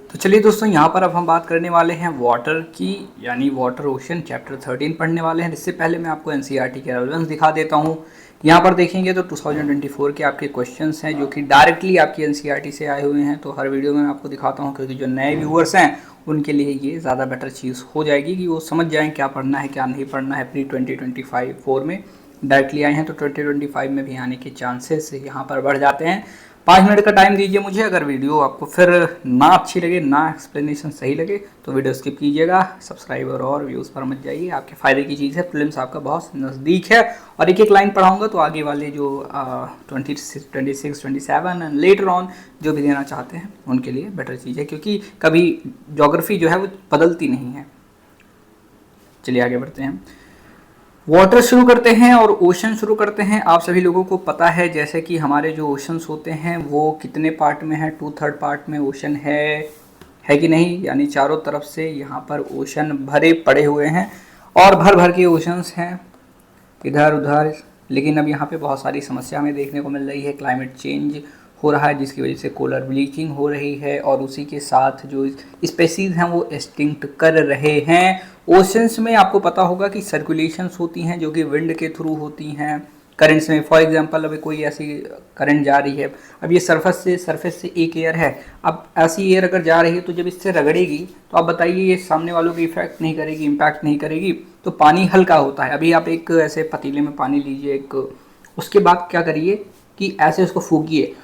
तो चलिए दोस्तों, यहाँ पर अब हम बात करने वाले हैं वाटर की, यानी वाटर ओशन चैप्टर 13 पढ़ने वाले हैं। इससे पहले मैं आपको एनसीईआरटी के रेलेवेंस दिखा देता हूँ। यहाँ पर देखेंगे तो 2024 के आपके क्वेश्चंस हैं जो कि डायरेक्टली आपकी एनसीईआरटी से आए हुए हैं। तो हर वीडियो में मैं आपको दिखाता हूँ, क्योंकि जो नए व्यूअर्स हैं उनके लिए ये ज़्यादा बेटर चीज़ हो जाएगी कि वो समझ जाएँ क्या पढ़ना है क्या नहीं पढ़ना है। प्री 2025 में डायरेक्टली आए हैं तो 2025 में भी आने के चांसेस यहाँ पर बढ़ जाते हैं। 5 मिनट का टाइम दीजिए मुझे। अगर वीडियो आपको फिर ना अच्छी लगे, ना एक्सप्लेनेशन सही लगे, तो वीडियो स्किप कीजिएगा। सब्सक्राइबर और व्यूज़ पर मत जाइए, आपके फ़ायदे की चीज़ है। प्रीलिम्स आपका बहुत नज़दीक है और एक एक लाइन पढ़ाऊंगा तो आगे वाले जो 26, 27 एंड लेटर ऑन जो भी देना चाहते हैं उनके लिए बेटर चीज़ है, क्योंकि कभी ज्योग्राफी जो है वो बदलती नहीं है। चलिए आगे बढ़ते हैं। वाटर शुरू करते हैं और ओशन शुरू करते हैं। आप सभी लोगों को पता है जैसे कि हमारे जो ओशंस होते हैं वो कितने पार्ट में है, 2/3 पार्ट में ओशन है कि नहीं, यानी चारों तरफ से यहाँ पर ओशन भरे पड़े हुए हैं और भर भर के ओशंस हैं इधर उधर। लेकिन अब यहाँ पे बहुत सारी समस्या हमें देखने को मिल रही है। क्लाइमेट चेंज हो रहा है जिसकी वजह से पोलर ब्लीचिंग हो रही है और उसी के साथ जो स्पेसीज हैं वो एक्सटिंक्ट कर रहे हैं। ओशंस में आपको पता होगा कि सर्कुलेशंस होती हैं जो कि विंड के थ्रू होती हैं। करंट्स में फॉर एग्जांपल अभी कोई ऐसी करंट जा रही है, अब ये सरफेस से एक एयर है। अब ऐसी एयर अगर जा रही है तो जब इससे रगड़ेगी तो आप बताइए ये सामने वालों को इफेक्ट नहीं करेगी, इम्पैक्ट नहीं करेगी। तो पानी हल्का होता है। अभी आप एक ऐसे पतीले में पानी लीजिए एक, उसके बाद क्या करिए कि ऐसे उसको फूकिए।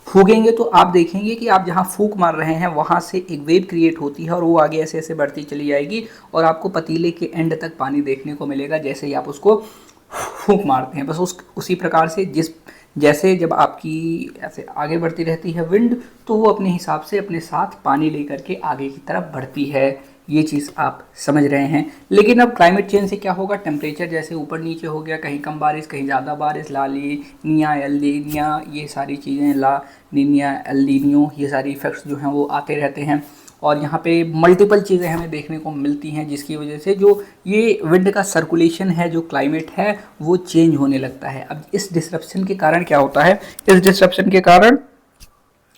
फूकेंगे तो आप देखेंगे कि आप जहाँ फूक मार रहे हैं वहाँ से एक वेव क्रिएट होती है और वो आगे ऐसे ऐसे बढ़ती चली जाएगी और आपको पतीले के एंड तक पानी देखने को मिलेगा जैसे ही आप उसको फूंक मारते हैं। बस उसी प्रकार से जैसे जब आपकी ऐसे आगे बढ़ती रहती है विंड, तो वो अपने हिसाब से अपने साथ पानी लेकर के आगे की तरफ बढ़ती है। ये चीज़ आप समझ रहे हैं। लेकिन अब क्लाइमेट चेंज से क्या होगा, टेम्परेचर जैसे ऊपर नीचे हो गया, कहीं कम बारिश कहीं ज़्यादा बारिश, ला नीनिया एल नीनिया, ये सारी चीज़ें, ला नीनिया एल नीनियो, ये सारी इफेक्ट्स जो हैं वो आते रहते हैं और यहाँ पे मल्टीपल चीज़ें हमें देखने को मिलती हैं जिसकी वजह से जो ये विंड का सर्कुलेशन है, जो क्लाइमेट है, वो चेंज होने लगता है। अब इस डिसरप्शन के कारण क्या होता है, इस डिसरप्शन के कारण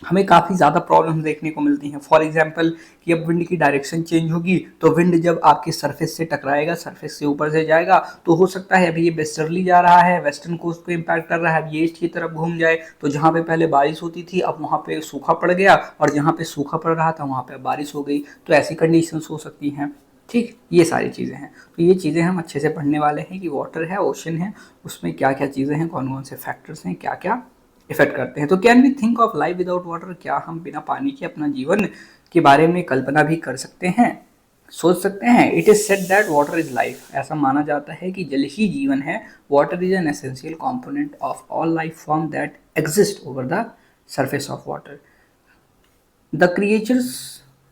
हमें काफ़ी ज़्यादा प्रॉब्लम देखने को मिलती हैं। फॉर एग्जांपल कि अब विंड की डायरेक्शन चेंज होगी तो विंड जब आपके सरफेस से टकराएगा, सरफेस से ऊपर से जाएगा, तो हो सकता है अभी ये वेस्टर्ली जा रहा है, वेस्टर्न कोस्ट को इम्पैक्ट कर रहा है, अब ये ईस्ट की तरफ घूम जाए तो जहाँ पे पहले बारिश होती थी अब वहाँ पे सूखा पड़ गया और जहाँ पे सूखा पड़ रहा था वहाँ पे बारिश हो गई। तो ऐसी कंडीशंस हो सकती हैं। ठीक, ये सारी चीज़ें हैं। तो ये चीज़ें हम अच्छे से पढ़ने वाले हैं कि वाटर है, ओशन है, उसमें क्या क्या चीज़ें हैं, कौन कौन से फैक्टर्स हैं, क्या क्या इफेक्ट करते हैं। तो can we think of life without water, क्या हम बिना पानी के अपना जीवन के बारे में कल्पना भी कर सकते हैं, सोच सकते हैं। It is said that water is life, ऐसा माना जाता है कि जल ही जीवन है। Water is an essential component of all life form that exist over the surface of water. The creatures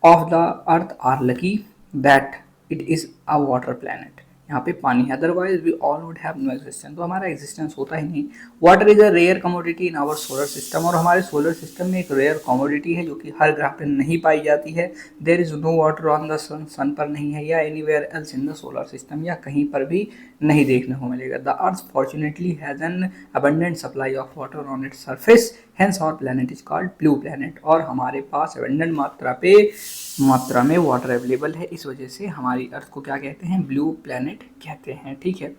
of the earth are lucky that it is a water planet. यहाँ पे पानी है, otherwise we all would have no existence, तो हमारा existence होता ही नहीं। Water is a rare commodity in our solar system, और हमारे सोलर सिस्टम में एक रेयर कमोडिटी है जो कि हर ग्रह पर नहीं पाई जाती है। There is no water on the sun, sun पर नहीं है, या anywhere else in the solar system, या कहीं पर भी नहीं देखने को मिलेगा। The earth fortunately has an abundant supply of water on its surface, hence our planet is called blue planet. और हमारे पास अबंडेंट मात्रा में वाटर अवेलेबल है, इस वजह से हमारी अर्थ को क्या कहते हैं, ब्लू प्लैनेट कहते हैं। ठीक है।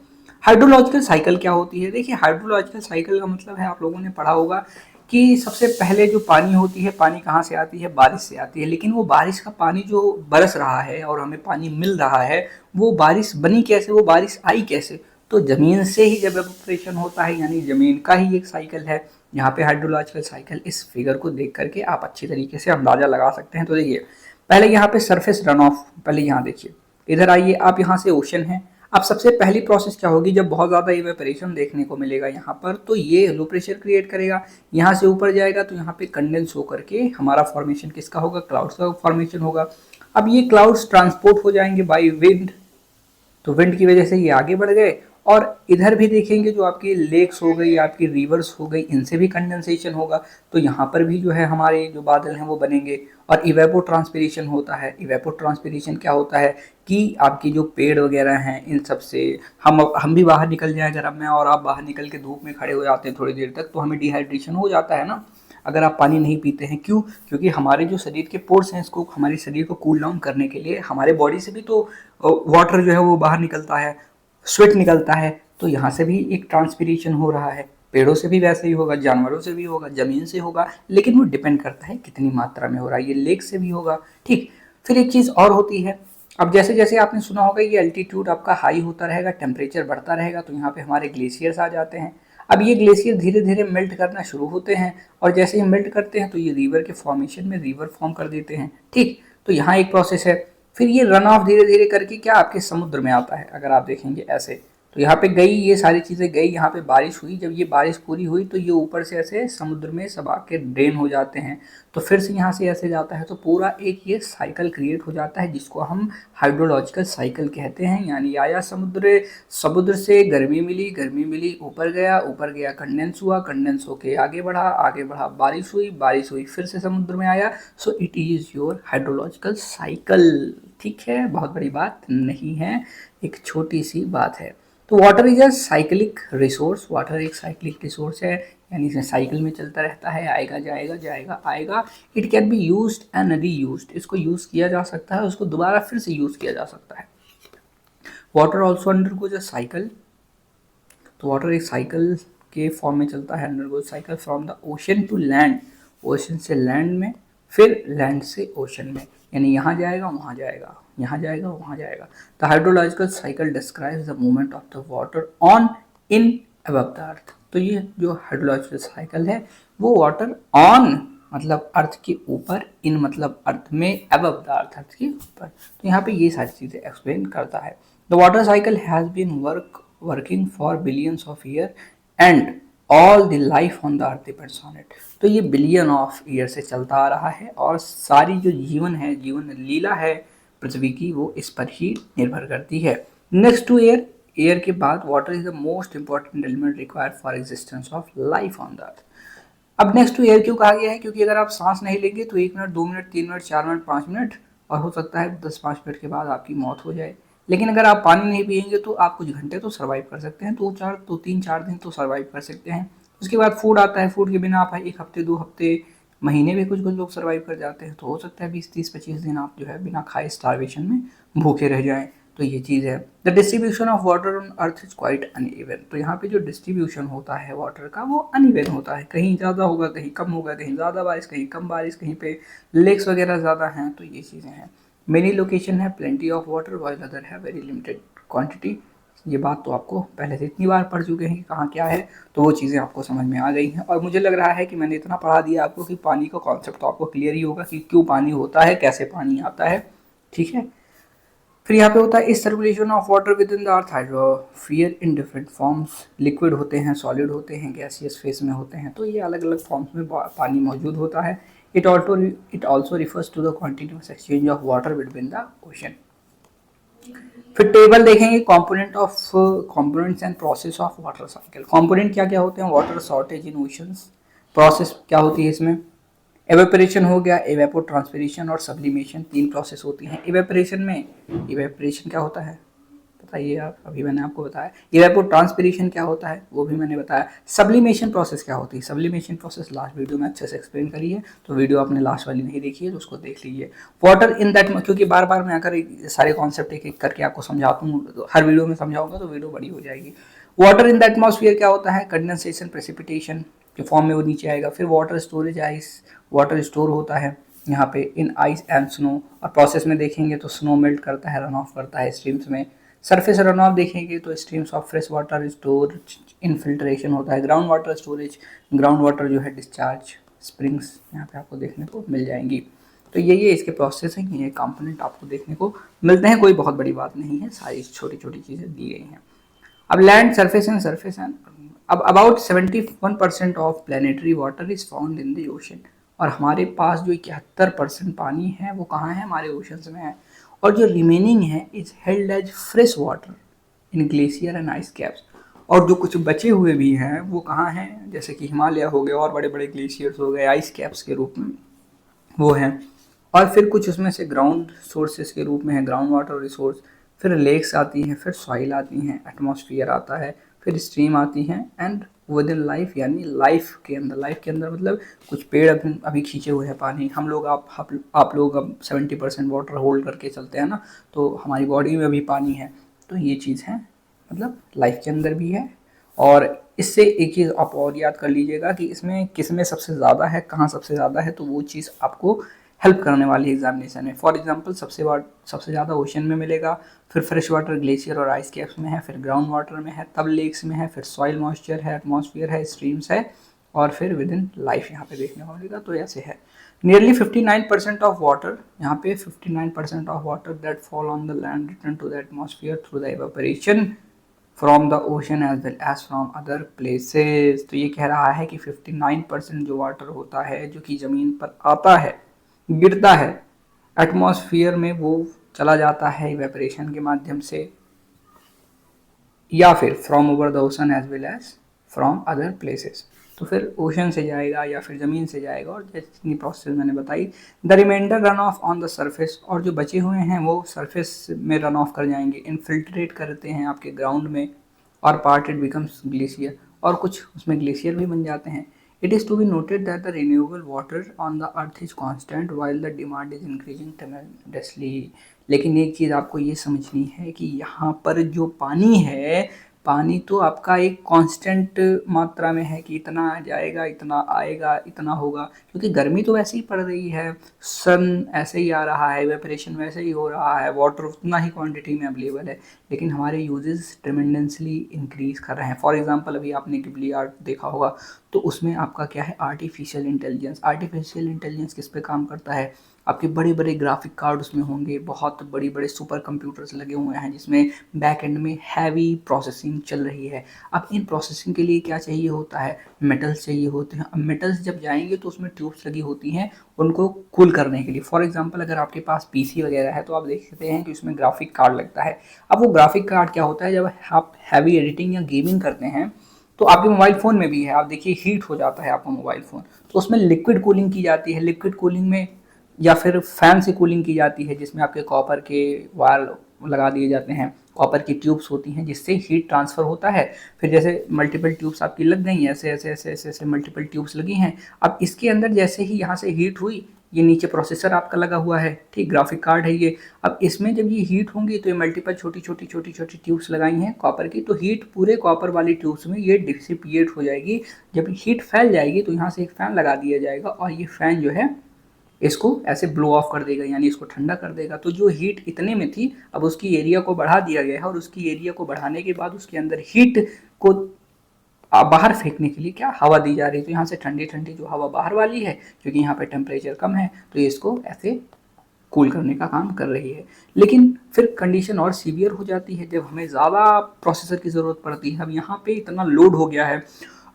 हाइड्रोलॉजिकल साइकिल क्या होती है, देखिए हाइड्रोलॉजिकल साइकिल का मतलब है, आप लोगों ने पढ़ा होगा कि सबसे पहले जो पानी होती है, पानी कहाँ से आती है, बारिश से आती है। लेकिन वो बारिश का पानी जो बरस रहा है और हमें पानी मिल रहा है, वो बारिश बनी कैसे, वो बारिश आई कैसे, तो जमीन से ही जब एवपोरेशन होता है, यानी जमीन का ही एक साइकिल है। यहाँ पे हाइड्रोलॉजिकल साइकिल, इस फिगर को देख करके आप अच्छी तरीके से अंदाजा लगा सकते हैं। तो देखिए पहले यहाँ पे सरफेस रन ऑफ, पहले यहाँ देखिए, इधर आइए आप, यहाँ से ओशन है। अब सबसे पहली प्रोसेस क्या होगी, जब बहुत ज़्यादा इवेपोरेशन देखने को मिलेगा यहाँ पर, तो ये लो प्रेशर क्रिएट करेगा, यहाँ से ऊपर जाएगा तो यहाँ पे कंडेंस होकर के हमारा फॉर्मेशन किसका होगा, क्लाउड्स का फॉर्मेशन होगा। अब ये क्लाउड्स ट्रांसपोर्ट हो जाएंगे बाई विंड, तो विंड की वजह से ये आगे बढ़ गए। और इधर भी देखेंगे जो आपकी लेक्स हो गई, आपकी रिवर्स हो गई, इनसे भी कंडेंसेशन होगा, तो यहाँ पर भी जो है हमारे जो बादल हैं वो बनेंगे। और इवेपो ट्रांसपिरेशन होता है। इवेपो ट्रांसपिरेशन क्या होता है कि आपकी जो पेड़ वगैरह हैं इन सब से हम भी बाहर निकल जाएं, अगर अब मैं और आप बाहर निकल के धूप में खड़े हो जाते हैं थोड़ी देर तक, तो हमें डिहाइड्रेशन हो जाता है ना। अगर आप पानी नहीं पीते हैं। क्यों? क्योंकि हमारे जो शरीर के पोर्स हैं, इसको हमारे शरीर को कूल डाउन करने के लिए हमारे बॉडी से भी तो वाटर जो है वो बाहर निकलता है, स्वेट निकलता है, तो यहाँ से भी एक ट्रांसपीरेशन हो रहा है। पेड़ों से भी वैसे ही होगा, जानवरों से भी होगा, जमीन से होगा, लेकिन वो डिपेंड करता है कितनी मात्रा में हो रहा है। ये लेक से भी होगा, ठीक। फिर एक चीज़ और होती है, अब जैसे जैसे आपने सुना होगा ये अल्टीट्यूड आपका हाई होता रहेगा, टेम्परेचर बढ़ता रहेगा, तो यहाँ पे हमारे ग्लेशियर्स आ जाते हैं। अब ये ग्लेशियर धीरे धीरे मेल्ट करना शुरू होते हैं, और जैसे ही मेल्ट करते हैं तो ये रिवर के फॉर्मेशन में रिवर फॉर्म कर देते हैं, ठीक। तो यहाँ एक प्रोसेस है। फिर ये रन ऑफ धीरे धीरे करके क्या आपके समुद्र में आता है। अगर आप देखेंगे ऐसे, तो यहाँ पे गई, ये सारी चीज़ें गई, यहाँ पे बारिश हुई, जब ये बारिश पूरी हुई तो ये ऊपर से ऐसे समुद्र में सब आके ड्रेन हो जाते हैं, तो फिर से यहाँ से ऐसे जाता है, तो पूरा एक ये साइकिल क्रिएट हो जाता है, जिसको हम हाइड्रोलॉजिकल साइकिल कहते हैं। यानी आया समुद्र, समुद्र से गर्मी मिली, गर्मी मिली, ऊपर गया, ऊपर गया कंडेंस हुआ, कंडेंस होके आगे बढ़ा, आगे बढ़ा बारिश हुई, बारिश हुई, फिर से समुद्र में आया। So it is your hydrological cycle, ठीक है, बहुत बड़ी बात नहीं है, एक छोटी सी बात है। तो water is a cyclic resource, water एक साइक्लिक रिसोर्स है, यानी इसमें साइकिल में चलता रहता है, आएगा जाएगा जाएगा आएगा। It can be used and reused, इसको यूज़ किया जा सकता है, उसको दोबारा फिर से यूज़ किया जा सकता है। Water also undergoes a cycle, तो वाटर एक साइकिल के फॉर्म में चलता है, undergoes cycle from the ocean to land, ocean से लैंड में, फिर लैंड से ओशन में, यानी यहाँ जाएगा वहाँ जाएगा, यहाँ जाएगा वहाँ जाएगा। The hydrological cycle describes the movement of the water on, in, above the earth. तो ये जो हाइड्रोलॉजिकल साइकिल है वो वाटर ऑन मतलब अर्थ के ऊपर, इन मतलब अर्थ में, अबव द अर्थ अर्थ के ऊपर, तो यहाँ पे ये सारी चीज़ें एक्सप्लेन करता है। The water cycle has been working for billions of year and all the life on the earth depends on it. तो ये बिलियन ऑफ ईयर से चलता आ रहा है, और सारी जो जीवन है, जीवन लीला है पृथ्वी की, वो इस पर ही निर्भर करती है। नेक्स्ट टू एयर, एयर के बाद water is the most important element required for existence of life on the अर्थ। अब नेक्स्ट टू एयर क्यों कहा गया है? क्योंकि अगर आप सांस नहीं लेंगे तो 1 minute, 2 minute, 3 minute, 4 minute, 5 minute, और हो सकता है 10-5 मिनट के बाद आपकी मौत हो जाए। लेकिन अगर आप पानी नहीं पिएंगे तो आप कुछ घंटे तो सर्वाइव कर सकते हैं, 3-4 दिन तो सर्वाइव कर सकते हैं। उसके बाद फूड आता है, फूड के बिना आप 1 हफ्ते, 2 हफ्ते, महीने में कुछ कुछ लोग सर्वाइव कर जाते हैं, तो हो सकता है 20-30-25 दिन आप जो है बिना खाए स्टारवेशन में भूखे रह जाएं। तो ये चीज़ है। The distribution of water on earth is quite uneven, तो यहाँ पे जो डिस्ट्रीब्यूशन होता है वाटर का वो अनइवन होता है, कहीं ज़्यादा होगा, कहीं कम होगा, कहीं ज़्यादा बारिश, कहीं कम बारिश, कहीं पे लेक्स वगैरह ज़्यादा हैं, तो ये चीज़ें हैं। मेनी लोकेशन है plenty of water while other है वेरी लिमिटेड क्वान्टिटी। ये बात तो आपको पहले से इतनी बार पढ़ चुके हैं कि कहाँ क्या है, तो वो चीज़ें आपको समझ में आ गई हैं, और मुझे लग रहा है कि मैंने इतना पढ़ा दिया आपको कि पानी का कॉन्सेप्ट तो आपको क्लियर ही होगा कि क्यों पानी होता है, कैसे पानी आता है, ठीक है। फिर यहाँ पे होता है इस circulation of water with in the earth hydrosphere in different forms, liquid होते हैं, सॉलिड होते हैं, गैसियस फेस में होते हैं, तो ये अलग अलग फॉर्म्स में पानी मौजूद होता है। It also refers to the continuous exchange of water between the ocean. फिर टेबल देखेंगे components and process of water cycle. Component क्या क्या होते हैं? Water shortage in oceans, process क्या होती है इसमें? एवेपोरेशन हो गया, एवेपो ट्रांसपिरेशन और सब्लिमेशन, 3 प्रोसेस होती हैं। एवेपोरेशन क्या होता है बताइए आप, अभी मैंने आपको बताया। एवेपो ट्रांसपिरेशन क्या होता है वो भी मैंने बताया। सब्लिमेशन प्रोसेस क्या होती है? सब्लिमेशन प्रोसेस लास्ट वीडियो में अच्छे से एक्सप्लेन करी है, तो वीडियो आपने लास्ट वाली नहीं देखी है तो उसको देख लीजिए। वाटर इन दैट, क्योंकि बार बार मैं अगर सारे कॉन्सेप्ट एक एक करके आपको समझाता हूँ, तो हर वीडियो में समझाऊंगा तो वीडियो बड़ी हो जाएगी। वाटर इन द एटमॉस्फेयर क्या होता है? कंडेंसेशन, प्रेसिपिटेशन के फॉर्म में वो नीचे आएगा। फिर water storage, ice water store होता है यहाँ पे इन आइस एंड स्नो, और प्रोसेस में देखेंगे तो स्नो मेल्ट करता है, रन ऑफ करता है स्ट्रीम्स में। सरफेस रन ऑफ देखेंगे तो streams of fresh water store infiltration होता है। Ground water storage, ground water जो है डिस्चार्ज, स्प्रिंग्स यहाँ पे आपको देखने को मिल जाएंगी। तो ये इसके प्रोसेस हैं, ये कंपोनेंट आपको देखने को मिलते हैं, कोई बहुत बड़ी बात नहीं है, सारी छोटी छोटी चीज़ें दी गई हैं। अब लैंड सरफेस एंड अब about 71% of planetary water is found in the ocean, और हमारे पास जो 71% पानी है वो कहाँ है? हमारे ओशंस में है। और जो रिमेनिंग है is held as fresh water in glacier and ice caps, और जो कुछ बचे हुए भी हैं वो कहाँ हैं? जैसे कि हिमालय हो गए, और बड़े बड़े ग्लेशियर्स हो गए, आइस कैप्स के रूप में वो हैं। और फिर कुछ उसमें से ग्राउंड सोर्सेस के रूप में है, ग्राउंड वाटर रिसोर्स। फिर लेक्स आती हैं, फिर सॉइल आती हैं, एटमॉस्फेयर आता है, फिर स्ट्रीम आती हैं, एंड विद इन लाइफ यानी लाइफ के अंदर मतलब कुछ पेड़ अभी खींचे हुए हैं पानी, हम लोग आप लोग अब 70% वाटर होल्ड करके चलते हैं ना, तो हमारी बॉडी में भी पानी है। तो ये चीज़ है, मतलब लाइफ के अंदर भी है। और इससे एक चीज़ आप और याद कर लीजिएगा कि इसमें किस में सबसे ज़्यादा है, कहाँ सबसे ज़्यादा है, तो वो चीज़ आपको हेल्प करने वाली एग्जामिनेशन में। फॉर एग्जांपल सबसे ज़्यादा ओशन में मिलेगा, फिर फ्रेश वाटर ग्लेशियर और आइस कैप्स में है, फिर ग्राउंड वाटर में है, तब लेक्स में है, फिर सॉइल मॉइस्चर है, एटमॉस्फेयर है, स्ट्रीम्स है, और फिर विद इन लाइफ यहाँ पे देखने को मिलेगा। तो ऐसे है नियरली 59% ऑफ वाटर, यहाँ पे 59% of water that fall on the land return to the atmosphere through the evaporation from the ocean as well as from other places. तो ये कह रहा है कि 59% जो वाटर होता है जो कि ज़मीन पर आता है, गिरता है एटमॉस्फेयर में, वो चला जाता है इवेपोरेशन के माध्यम से, या फिर from over the ocean as well as from other places. तो फिर ओशन से जाएगा या फिर ज़मीन से जाएगा, और जितनी प्रोसेस मैंने बताई। The reminder run off on the surface, और जो बचे हुए हैं वो सरफेस में रन ऑफ कर जाएंगे, इनफिल्ट्रेट करते हैं आपके ग्राउंड में, और पार्ट इट बिकम्स ग्लेशियर, और कुछ उसमें ग्लेशियर भी बन जाते हैं। It is to be noted that the renewable water on the earth is constant while the demand is increasing tremendously. लेकिन एक चीज़ आपको ये समझनी है कि यहाँ पर जो पानी है, पानी तो आपका एक कांस्टेंट मात्रा में है कि इतना जाएगा, इतना आएगा, इतना होगा, क्योंकि गर्मी तो वैसे ही पड़ रही है, सन ऐसे ही आ रहा है, वेपरेशन वैसे ही हो रहा है, वाटर उतना ही क्वांटिटी में अवेलेबल है, लेकिन हमारे यूजेस ट्रेमेंडेंसली इंक्रीज कर रहे हैं। फॉर एग्जांपल अभी आपने गिबली आर्ट देखा होगा, तो उसमें आपका क्या है, आर्टिफिशियल इंटेलिजेंस किस पे काम करता है, आपके बड़े बड़े ग्राफिक कार्ड उसमें होंगे, बहुत बड़ी बड़े सुपर कंप्यूटर्स लगे हुए हैं जिसमें बैक एंड में हैवी प्रोसेसिंग चल रही है। अब इन प्रोसेसिंग के लिए क्या चाहिए होता है, मेटल्स चाहिए होते हैं। अब मेटल्स जब जाएंगे तो उसमें ट्यूब्स लगी होती हैं उनको कूल करने के लिए। फॉर एग्जांपल अगर आपके पास पीसी वगैरह है तो आप देख सकते हैं कि उसमें ग्राफिक कार्ड लगता है। अब वो ग्राफिक कार्ड क्या होता है, जब आप हैवी एडिटिंग या गेमिंग करते हैं तो आपके मोबाइल फ़ोन में भी है, आप देखिए हीट हो जाता है आपका मोबाइल फ़ोन, तो उसमें लिक्विड कूलिंग की जाती है। लिक्विड कूलिंग में या फिर फैन से कूलिंग की जाती है, जिसमें आपके कॉपर के वायर लगा दिए जाते हैं, कॉपर की ट्यूब्स होती हैं जिससे हीट ट्रांसफ़र होता है। फिर जैसे मल्टीपल ट्यूब्स आपकी लग गई हैं, ऐसे ऐसे ऐसे ऐसे ऐसे मल्टीपल ट्यूब्स लगी हैं। अब इसके अंदर जैसे ही यहाँ से हीट हुई, ये नीचे प्रोसेसर आपका लगा हुआ है, ठीक, ग्राफिक कार्ड है ये। अब इसमें जब ये हीट होंगी तो ये मल्टीपल छोटी छोटी छोटी छोटी ट्यूब्स लगाई हैं कॉपर की, तो हीट पूरे कॉपर वाली ट्यूब्स में ये डिसिपिएट हो जाएगी। जब हीट फैल जाएगी तो यहाँ से एक फ़ैन लगा दिया जाएगा, और ये फ़ैन जो है इसको ऐसे ब्लो ऑफ कर देगा, यानी इसको ठंडा कर देगा। तो जो हीट इतने में थी अब उसकी एरिया को बढ़ा दिया गया है, और उसकी एरिया को बढ़ाने के बाद उसके अंदर हीट को बाहर फेंकने के लिए क्या, हवा दी जा रही है। तो यहाँ से ठंडी ठंडी जो हवा बाहर वाली है, क्योंकि यहाँ पे टेम्परेचर कम है, तो ये इसको ऐसे कूल करने का काम कर रही है। लेकिन फिर कंडीशन और सीवियर हो जाती है जब हमें ज़्यादा प्रोसेसर की ज़रूरत पड़ती है। अब यहाँ पे इतना लोड हो गया है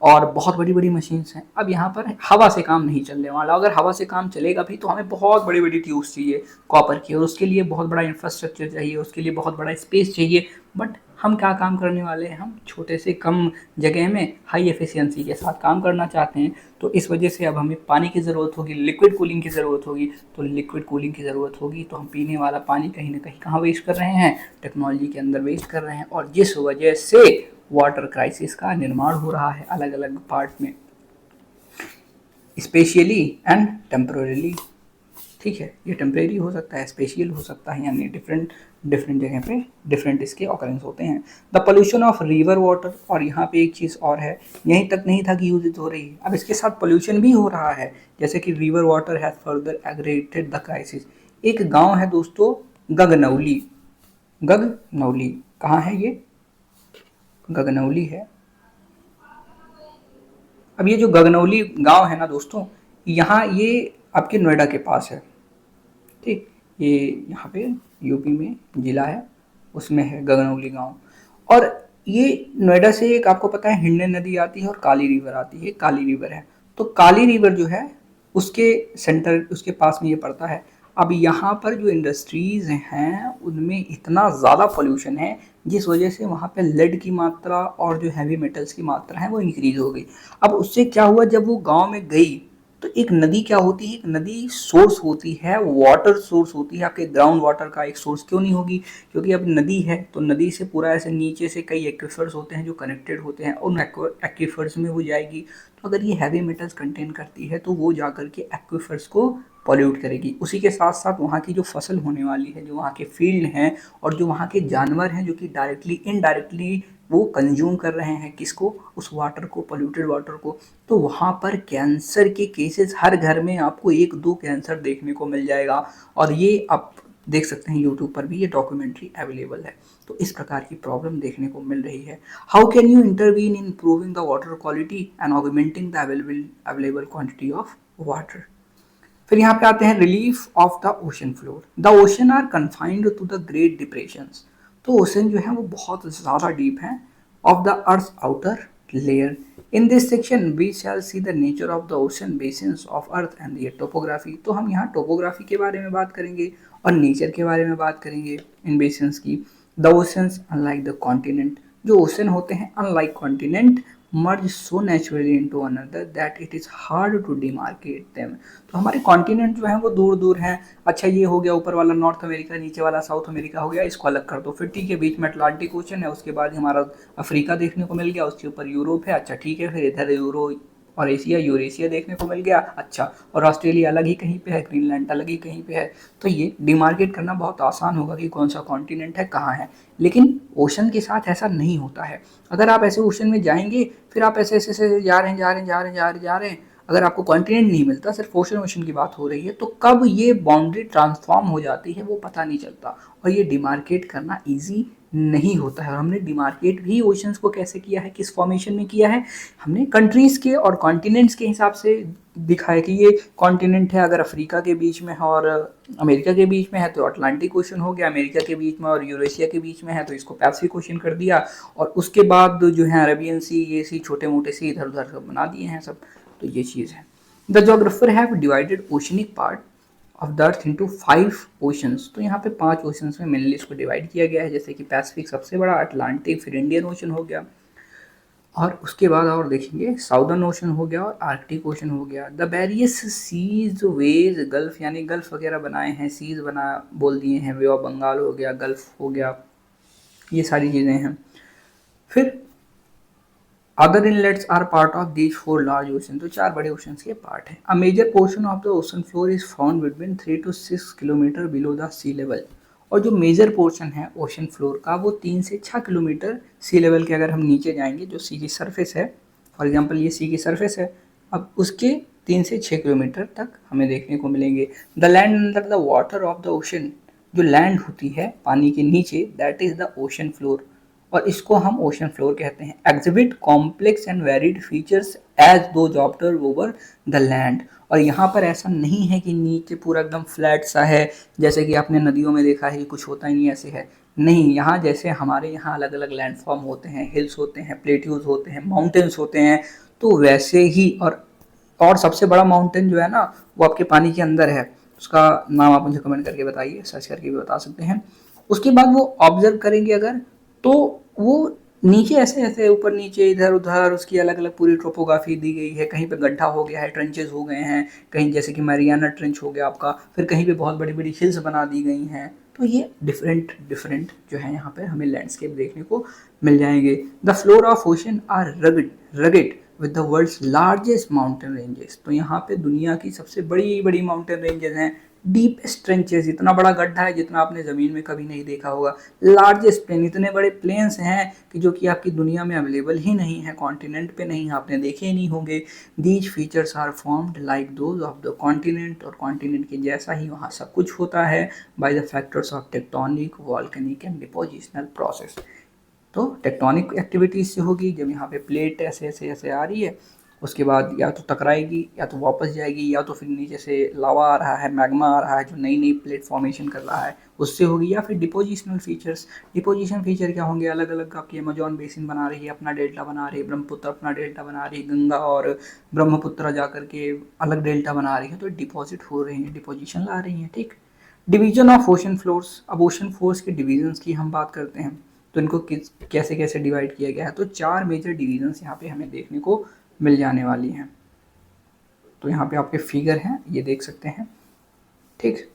और बहुत बड़ी बड़ी मशीन्स हैं, अब यहाँ पर हवा से काम नहीं चलने वाला। अगर हवा से काम चलेगा भी तो हमें बहुत बड़ी बड़ी ट्यूब्स चाहिए कॉपर की, और उसके लिए बहुत बड़ा इंफ्रास्ट्रक्चर चाहिए, उसके लिए बहुत बड़ा स्पेस चाहिए। बट हम क्या काम करने वाले हैं, हम छोटे से कम जगह में हाई एफिशिएंसी के साथ काम करना चाहते हैं। तो इस वजह से अब हमें पानी की ज़रूरत होगी, लिक्विड कूलिंग की ज़रूरत होगी। तो लिक्विड कूलिंग की ज़रूरत होगी तो हम पीने वाला पानी कहीं ना कहीं कहाँ वेस्ट कर रहे हैं, टेक्नोलॉजी के अंदर वेस्ट कर रहे हैं, और जिस वजह से वाटर क्राइसिस का निर्माण हो रहा है अलग अलग पार्ट में, स्पेशली एंड टेम्पररीली। ठीक है, ये टेम्परेरी हो सकता है, स्पेशियल हो सकता है, यानी डिफरेंट जगह पे डिफरेंट इसके ऑकरेंस होते हैं। The pollution of river water, और यहाँ पे एक चीज़ और है, यहीं तक नहीं था कि यूज हो रही है, अब इसके साथ पोल्यूशन भी हो रहा है, जैसे कि river water has further aggravated the crisis. एक गांव है दोस्तों गगनौली, गगनौली कहाँ है ये, गगनौली है। अब ये जो गगनौली गांव है ना दोस्तों, यहाँ ये आपके नोएडा के पास है, ठीक, ये यहाँ पे यूपी में जिला है, उसमें है गगनौली गांव। और ये नोएडा से एक आपको पता है हिंडन नदी आती है और काली रिवर आती है, काली रिवर है। तो काली रिवर जो है उसके सेंटर, उसके पास में ये पड़ता है। अब यहाँ पर जो इंडस्ट्रीज़ हैं उनमें इतना ज़्यादा पोल्यूशन है जिस वजह से वहाँ पे लेड की मात्रा और जो हैवी मेटल्स की मात्रा है वो इंक्रीज़ हो गई। अब उससे क्या हुआ, जब वो गांव में गई तो एक नदी क्या होती है, एक नदी सोर्स होती है, वाटर सोर्स होती है, आपके ग्राउंड वाटर का एक सोर्स क्यों नहीं होगी, क्योंकि अब नदी है तो नदी से पूरा ऐसे नीचे से कई एक्वीफर्स होते हैं जो कनेक्टेड होते हैं, उन एक्वीफर्स में वो जाएगी। तो अगर ये हैवी मेटल्स कंटेन करती है तो वो जा करके एक्वीफर्स को पॉल्यूट करेगी। उसी के साथ साथ वहाँ की जो फसल होने वाली है, जो वहाँ के फील्ड हैं और जो वहाँ के जानवर हैं जो कि डायरेक्टली इनडायरेक्टली वो कंज्यूम कर रहे हैं किसको, उस वाटर को, पोल्यूटेड वाटर को, तो वहाँ पर कैंसर के केसेस हर घर में आपको 1-2 कैंसर देखने को मिल जाएगा। और ये आप देख सकते हैं यूट्यूब पर भी ये डॉक्यूमेंट्री अवेलेबल है। तो इस प्रकार की प्रॉब्लम देखने को मिल रही है। How can you intervene in improving the water quality and augmenting the available quantity of water. फिर यहाँ पे आते हैं relief of the ocean floor. The ocean are confined to the great depressions. तो ओशन जो है वो बहुत ज़्यादा डीप है of the earth outer layer. In this section we shall see the nature of the ocean basins of earth and the topography. तो हम यहाँ टोपोग्राफी के बारे में बात करेंगे और नेचर के बारे में बात करेंगे इन बेसिन्स की। The oceans unlike the continent, जो ओशन होते हैं unlike continent merge so naturally into another that it is hard to demarcate them। तो हमारे कॉन्टिनेंट जो हैं वो दूर दूर हैं। अच्छा ये हो गया ऊपर वाला नॉर्थ अमेरिका, नीचे वाला साउथ अमेरिका हो गया, इसको अलग कर दो। फिर ठीक है, बीच में अटलांटिक ओशन है, उसके बाद हमारा अफ्रीका देखने को मिल गया, उसके ऊपर यूरोप है। अच्छा ठीक है, फिर इधर यूरो और एशिया, यूरेशिया देखने को मिल गया। अच्छा, और ऑस्ट्रेलिया अलग ही कहीं पे है, ग्रीनलैंड अलग ही कहीं पे है। तो ये डिमार्केट करना बहुत आसान होगा कि कौन सा कॉन्टिनेंट है, कहाँ है। लेकिन ओशन के साथ ऐसा नहीं होता है। अगर आप ऐसे ओशन में जाएंगे, फिर आप ऐसे ऐसे ऐसे जा रहे हैं जा रहे हैं जा रहे हैं जा रहे हैं जा रहे हैं, अगर आपको कॉन्टिनेंट नहीं मिलता, सिर्फ ओशन ओशन की बात हो रही है, तो कब ये बाउंड्री ट्रांसफॉर्म हो जाती है वो पता नहीं चलता। और ये डिमार्केट करना ईजी नहीं होता है। और हमने डिमार्केट भी ओशंस को कैसे किया है, किस फॉर्मेशन में किया है, हमने कंट्रीज़ के और कॉन्टिनेंट्स के हिसाब से दिखा है कि ये कॉन्टिनेंट है, अगर अफ्रीका के बीच में है और अमेरिका के बीच में है तो अटलांटिक ओशन हो गया, अमेरिका के बीच में और यूरेशिया के बीच में है तो इसको पैसिफिक ओशन कर दिया, और उसके बाद जो है अरेबियन सी, ये सी छोटे मोटे सी इधर उधर सब बना दिए हैं सब। तो ये चीज़ है। The geographer have divided oceanic part of the earth into 5 oceans. तो यहाँ पे 5 ओशंस में मेनली इसको डिवाइड किया गया है, जैसे कि पैसिफिक सबसे बड़ा, अटलांटिक, फिर इंडियन ओशन हो गया, और उसके बाद और देखेंगे साउदर्न ओशन हो गया और आर्कटिक ओशन हो गया। The various seas, bays, gulf, यानी गल्फ वगैरह बनाए हैं, सीज बना बोल दिए हैं, वे ऑफ बंगाल हो गया, गल्फ हो गया, ये सारी चीज़ें हैं। फिर other inlets are part of these 4 large ocean. तो 4 बड़े ओशंस के पार्ट हैं। A major portion of the ocean floor is found between 3 to 6 kilometre below the sea level. और जो मेजर पोर्शन है ओशन फ्लोर का वो 3 से 6 किलोमीटर सी लेवल के अगर हम नीचे जाएंगे, जो सी की सरफेस है, फॉर एग्जांपल ये सी की सरफेस है, अब उसके 3 से 6 किलोमीटर तक हमें देखने को मिलेंगे। The land under the water of the ocean, जो लैंड होती है पानी के नीचे, that is the ocean floor, और इसको हम ओशन फ्लोर कहते हैं। Exhibit complex and varied features as those water over the land. और यहाँ पर ऐसा नहीं है कि नीचे पूरा एकदम फ्लैट सा है, जैसे कि आपने नदियों में देखा है कि कुछ होता ही नहीं, ऐसे है नहीं। यहाँ जैसे हमारे यहाँ अलग अलग लैंडफॉर्म होते हैं, हिल्स होते हैं, प्लेट्यूज होते हैं, माउंटेन्स होते हैं, तो वैसे ही। और सबसे बड़ा माउंटेन जो है ना वो आपके पानी के अंदर है, उसका नाम आप मुझे कमेंट करके बताइए, सर्च करके भी बता सकते हैं। उसके बाद वो ऑब्जर्व करेंगे अगर, तो वो नीचे ऐसे ऐसे ऊपर नीचे इधर उधर उसकी अलग अलग पूरी टोपोग्राफी दी गई है। कहीं पे गड्ढा हो गया है, ट्रेंचेस हो गए हैं, कहीं जैसे कि मैरियाना ट्रेंच हो गया आपका, फिर कहीं पे बहुत बड़ी बड़ी हिल्स बना दी गई हैं। तो ये डिफरेंट डिफरेंट जो है यहाँ पे हमें लैंडस्केप देखने को मिल जाएंगे। The floor of ocean are rugged with the world's largest mountain ranges. तो यहाँ पे दुनिया की सबसे बड़ी बड़ी माउंटेन रेंजेस हैं। डीपेस्ट ट्रेंचेस, इतना बड़ा गड्ढा है जितना आपने ज़मीन में कभी नहीं देखा होगा। लार्जेस्ट प्लेन, इतने बड़े प्लेन्स हैं कि जो कि आपकी दुनिया में अवेलेबल ही नहीं है, कॉन्टिनेंट पे नहीं, आपने देखे ही नहीं होंगे। These features are formed like those of the continent, और कॉन्टिनेंट के जैसा ही वहाँ सब कुछ होता है by the factors of tectonic, volcanic and depositional process. तो टेक्टोनिक एक्टिविटी इससे होगी जब यहाँ पे प्लेट ऐसे ऐसे ऐसे आ रही है, उसके बाद या तो टकराएगी या तो वापस जाएगी, या तो फिर नीचे से लावा आ रहा है, मैग्मा आ रहा है जो नई नई प्लेट फॉर्मेशन कर रहा है, उससे होगी। या फिर डिपोजिशनल फीचर्स, डिपोजिशन फीचर क्या होंगे, अलग अलग आपकी अमेजॉन बेसिन बना रही है, अपना डेल्टा बना रही है, ब्रह्मपुत्र अपना डेल्टा बना रही है, गंगा और ब्रह्मपुत्र जा करके अलग डेल्टा बना रही है, तो डिपॉजिट हो रही है, डिपोजिशन ला रही है। ठीक। डिवीजन ऑफ ओशन फ्लोर्स, अब ओशन फ्लोर्स के डिवीजन्स की हम बात करते हैं, तो इनको कैसे कैसे डिवाइड किया गया है। तो 4 मेजर डिवीजन्स यहाँ पे हमें देखने को मिल जाने वाली हैं। तो यहाँ पे आपके फिगर हैं, ये देख सकते हैं, ठीक।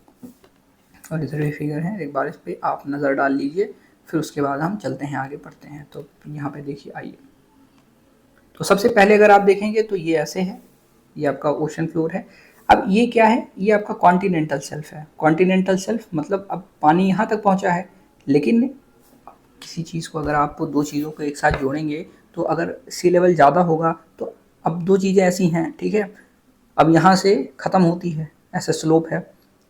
और इधर भी फिगर है, एक बार इस पर आप नज़र डाल लीजिए, फिर उसके बाद हम चलते हैं आगे बढ़ते हैं। तो यहाँ पे देखिए, आइए। तो सबसे पहले अगर आप देखेंगे तो ये ऐसे है, ये आपका ओशन फ्लोर है। अब ये क्या है, ये आपका कॉन्टिनेंटल शेल्फ है। कॉन्टिनेंटल शेल्फ मतलब अब पानी यहाँ तक पहुँचा है, लेकिन किसी चीज़ को अगर आप दो चीज़ों को एक साथ जोड़ेंगे तो अगर सी लेवल ज़्यादा होगा तो अब दो चीज़ें ऐसी हैं, ठीक है। अब यहाँ से ख़त्म होती है, ऐसा स्लोप है,